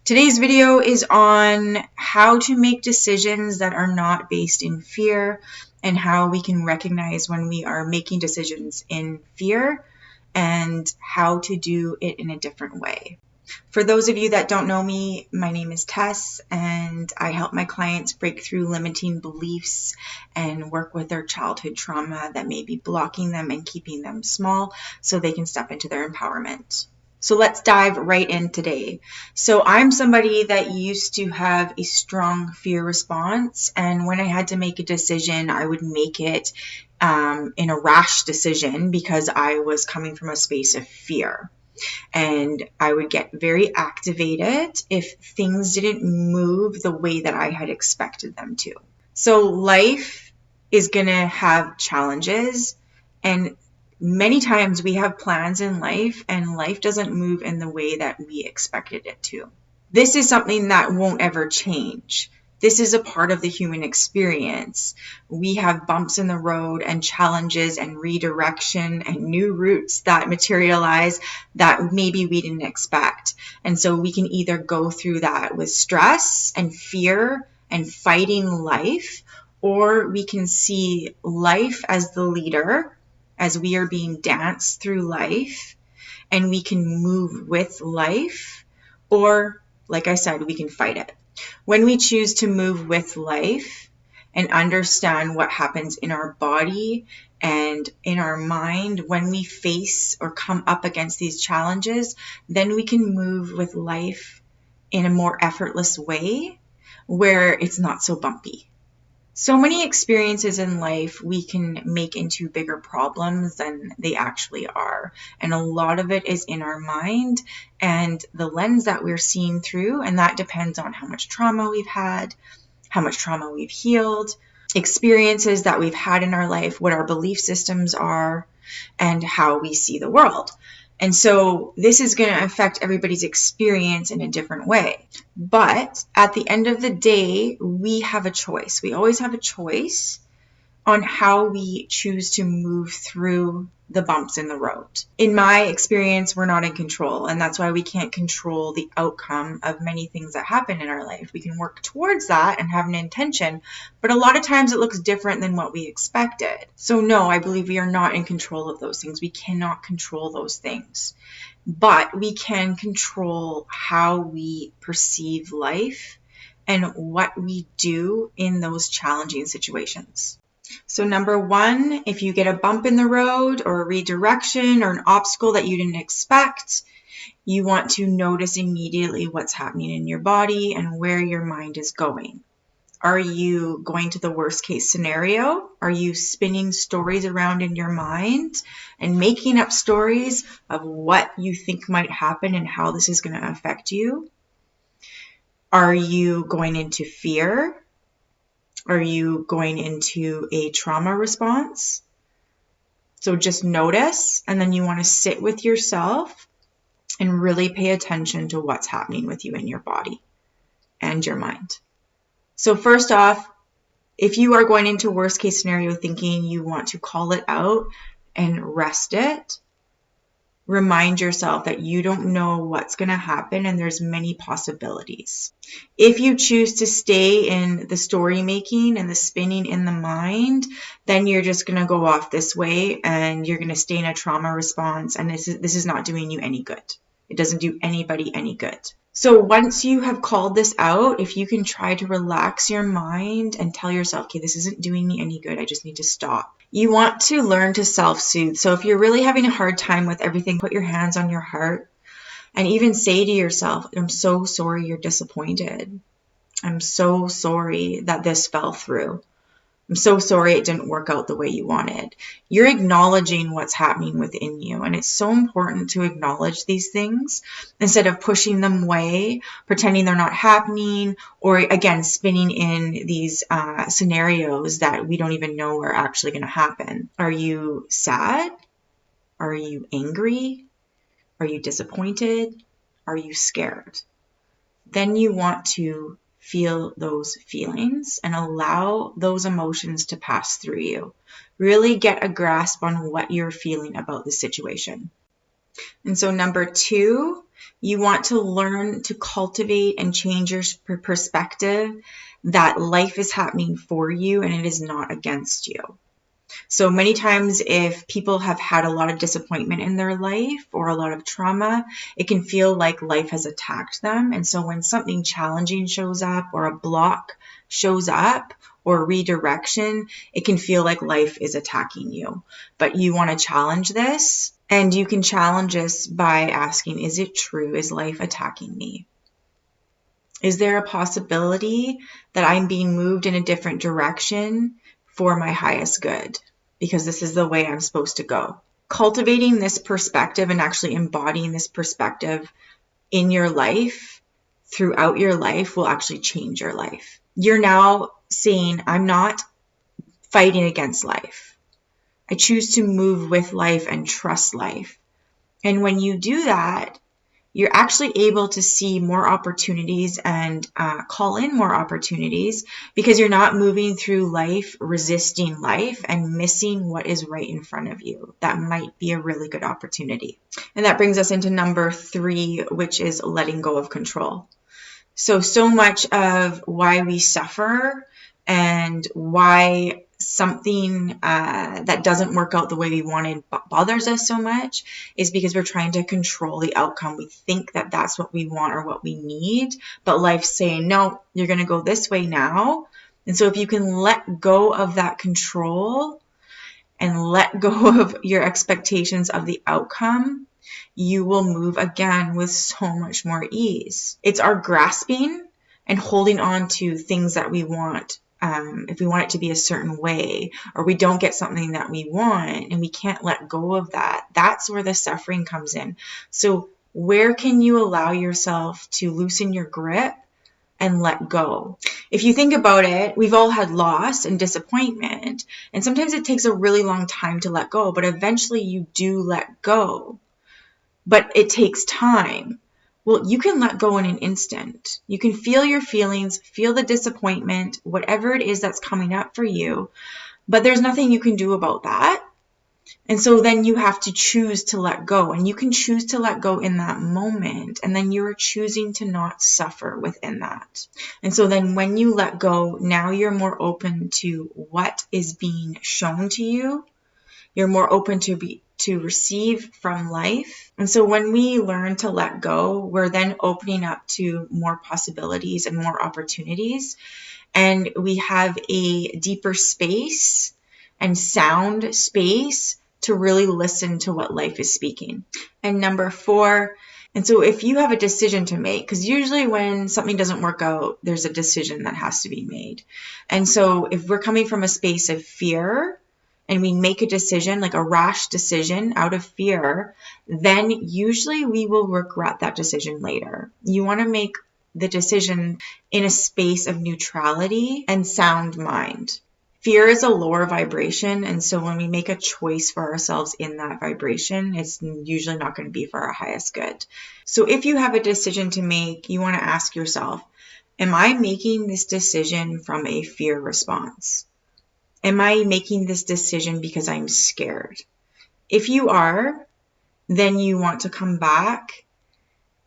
Today's video is on how to make decisions that are not based in fear and how we can recognize when we are making decisions in fear and how to do it in a different way. For those of you that don't know me, my name is Tess, and I help my clients break through limiting beliefs and work with their childhood trauma that may be blocking them and keeping them small so they can step into their empowerment. So let's dive right in today. So I'm somebody that used to have a strong fear response, and when I had to make a decision, I would make it in a rash decision because I was coming from a space of fear. And I would get very activated if things didn't move the way that I had expected them to. So life is going to have challenges, and many times we have plans in life and life doesn't move in the way that we expected it to. This is something that won't ever change. This is a part of the human experience. We have bumps in the road and challenges and redirection and new routes that materialize that maybe we didn't expect. And so we can either go through that with stress and fear and fighting life, or we can see life as the leader as we are being danced through life, and we can move with life, or like I said, we can fight it. When we choose to move with life and understand what happens in our body and in our mind when we face or come up against these challenges, then we can move with life in a more effortless way where it's not so bumpy. So many experiences in life we can make into bigger problems than they actually are. And a lot of it is in our mind and the lens that we're seeing through. And that depends on how much trauma we've had, how much trauma we've healed, experiences that we've had in our life, what our belief systems are, and how we see the world. And so this is going to affect everybody's experience in a different way. But at the end of the day, we have a choice. We always have a choice on how we choose to move through the bumps in the road. In my experience, we're not in control, and that's why we can't control the outcome of many things that happen in our life. We can work towards that and have an intention, but a lot of times it looks different than what we expected. So no, I believe we are not in control of those things. We cannot control those things, but we can control how we perceive life and what we do in those challenging situations. So number one, if you get a bump in the road or a redirection or an obstacle that you didn't expect, you want to notice immediately what's happening in your body and where your mind is going. Are you going to the worst case scenario? Are you spinning stories around in your mind and making up stories of what you think might happen and how this is going to affect you? Are you going into fear? Are you going into a trauma response? So just notice, and then you want to sit with yourself and really pay attention to what's happening with you in your body and your mind. So first off, if you are going into worst case scenario thinking, you want to call it out and rest it. Remind yourself that you don't know what's going to happen and there's many possibilities. If you choose to stay in the story making and the spinning in the mind, then you're just going to go off this way and you're going to stay in a trauma response, and this is not doing you any good. It doesn't do anybody any good. So once you have called this out, if you can try to relax your mind and tell yourself, okay, this isn't doing me any good, I just need to stop. You want to learn to self-soothe. So if you're really having a hard time with everything, put your hands on your heart and even say to yourself, I'm so sorry you're disappointed. I'm so sorry that this fell through. I'm so sorry it didn't work out the way you wanted. You're acknowledging what's happening within you. And it's so important to acknowledge these things instead of pushing them away, pretending they're not happening, or again, spinning in these scenarios that we don't even know are actually going to happen. Are you sad? Are you angry? Are you disappointed? Are you scared? Then you want to feel those feelings and allow those emotions to pass through you. Really get a grasp on what you're feeling about the situation. And so number 2, you want to learn to cultivate and change your perspective that life is happening for you and it is not against you. So many times if people have had a lot of disappointment in their life or a lot of trauma, it can feel like life has attacked them. And so when something challenging shows up or a block shows up or redirection, it can feel like life is attacking you. But you want to challenge this, and you can challenge this by asking, is it true? Is life attacking me? Is there a possibility that I'm being moved in a different direction for my highest good? Because this is the way I'm supposed to go. Cultivating this perspective and actually embodying this perspective in your life, throughout your life, will actually change your life. You're now saying, I'm not fighting against life. I choose to move with life and trust life. And when you do that, you're actually able to see more opportunities and call in more opportunities, because you're not moving through life resisting life and missing what is right in front of you. That might be a really good opportunity. And that brings us into number 3, which is letting go of control. So much of why we suffer and why something that doesn't work out the way we wanted bothers us so much is because we're trying to control the outcome. We think that that's what we want or what we need, but life's saying, no, you're going to go this way now. And so if you can let go of that control and let go of your expectations of the outcome, you will move again with so much more ease. It's our grasping and holding on to things that we want. If we want it to be a certain way, or we don't get something that we want and we can't let go of that, that's where the suffering comes in. So where can you allow yourself to loosen your grip and let go? If you think about it, we've all had loss and disappointment, and sometimes it takes a really long time to let go, but eventually you do let go. But it takes time. Well, you can let go in an instant. You can feel your feelings, feel the disappointment, whatever it is that's coming up for you, but there's nothing you can do about that. And so then you have to choose to let go, and you can choose to let go in that moment, and then you're choosing to not suffer within that. And so then when you let go, now you're more open to what is being shown to you. You're more open to receive from life. And so when we learn to let go, we're then opening up to more possibilities and more opportunities. And we have a deeper space and sound space to really listen to what life is speaking. And number 4, and so if you have a decision to make, because usually when something doesn't work out, there's a decision that has to be made. And so if we're coming from a space of fear, and we make a decision, like a rash decision out of fear, then usually we will regret that decision later. You want to make the decision in a space of neutrality and sound mind. Fear is a lower vibration, and so when we make a choice for ourselves in that vibration, it's usually not going to be for our highest good. So if you have a decision to make, you want to ask yourself, am I making this decision from a fear response? Am I making this decision because I'm scared? If you are, then you want to come back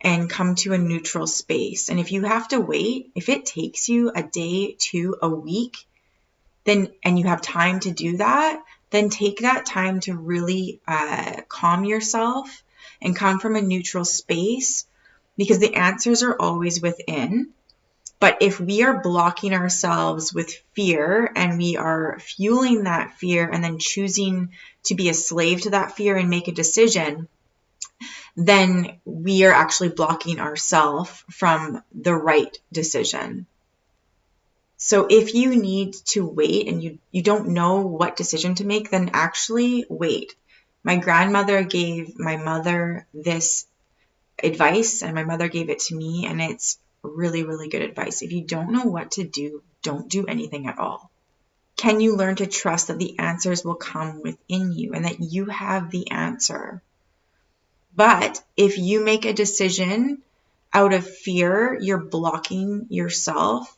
and come to a neutral space. And if you have to wait, if it takes you a day, 2, a week, then and you have time to do that, then take that time to really calm yourself and come from a neutral space, because the answers are always within. But if we are blocking ourselves with fear and we are fueling that fear and then choosing to be a slave to that fear and make a decision, then we are actually blocking ourselves from the right decision. So if you need to wait and you don't know what decision to make, then actually wait. My grandmother gave my mother this advice, and my mother gave it to me, and it's really, really good advice. If you don't know what to do, don't do anything at all. Can you learn to trust that the answers will come within you and that you have the answer? But if you make a decision out of fear, you're blocking yourself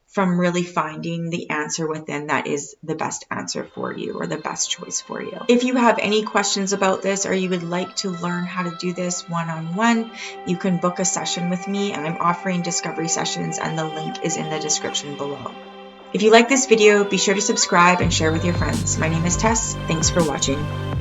from really finding the answer within that is the best answer for you or the best choice for you. If you have any questions about this or you would like to learn how to do this one-on-one, you can book a session with me, and I'm offering discovery sessions, and the link is in the description below. If you like this video, be sure to subscribe and share with your friends. My name is Tess. Thanks for watching.